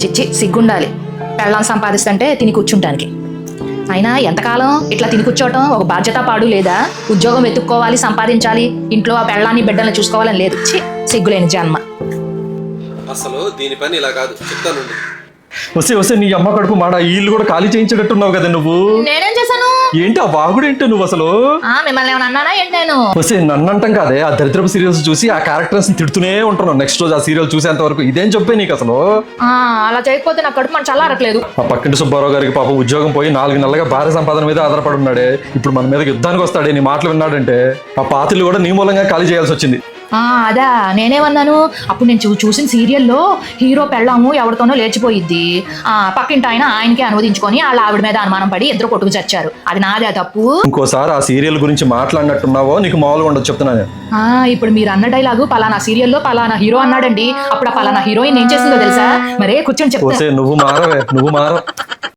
చిచ్చి సిగ్గుండాలి. పెళ్ళాం సంపాదిస్తుంటే తిని కూర్చుంటానికి. అయినా ఎంతకాలం ఇట్లా తిని కూర్చోవటం? ఒక బాధ్యత పాడు లేదా? ఉద్యోగం వెతుక్కోవాలి, సంపాదించాలి, ఇంట్లో ఆ పెళ్ళాన్ని బిడ్డల్ని చూసుకోవాలని లేదు. చి సిగ్గులేని జన్మ. అసలు దీని పని ఇలా కాదు, చెప్తాను. వస్తే వస్తే నీ అమ్మ కడుపు మాడ, ఈ ఇల్లు కూడా ఖాళీ చేయించేటట్టున్నావు కదా నువ్వు. నేనేం చేశాను? ఏంటి ఆ వాగుడు ఏంటి నువ్వు అసలు? మిమ్మల్ని ఏమైనా అన్నానా ఏంటి? నేను వస్తే నన్ను అంటాం కాదే, ఆ దరిద్రపు సీరియల్స్ చూసి ఆ క్యారెక్టర్స్ తిడుతూనే ఉంటున్నావు. నెక్స్ట్ రోజు ఆ సీరియల్ చూసేంత వరకు ఇదేం చెప్పే నీకు అసలు? అలా చేయకపోతే నా కడుపు మన చల్లారట్లేదు. ఆ పక్కింటి సుబ్బారావు గారికి పాపం ఉద్యోగం పోయి 4 నెలలుగా భార్య సంపాదన మీద ఆధారపడి ఉన్నాడే. ఇప్పుడు మన మీద యుద్ధానికి వస్తాడే నీ మాటలు విన్నాడంటే. ఆ పాత్రలు కూడా నీ మూలంగా ఖాళీ చేయాల్సి వచ్చింది. అదా నేనేమన్నాను? అప్పుడు నేను చూసిన సీరియల్లో హీరో పెళ్ళాము ఎవరితోనో లేచిపోయిద్ది. పక్కింటి ఆయనకే అనువదించుకొని వాళ్ళ ఆవిడ మీద అనుమానం పడి ఇద్దరు కొట్టుకు చచ్చారు. అది నాదే తప్పు. ఇంకోసారి ఆ సీరియల్ గురించి మాట్లాడినట్టున్నావో నీకు మామూలుగా ఉండదు చెప్తున్నాను. ఇప్పుడు మీరు అన్న డైలాగు పలానా సీరియల్లో పలానా హీరో అన్నాడండి. అప్పుడు ఆ పలానా హీరోయిన్ ఏం చేసిందో తెలుసా? మరే కూర్చొని చెప్తా. నువ్వు మారవే, నువ్వు మారవు.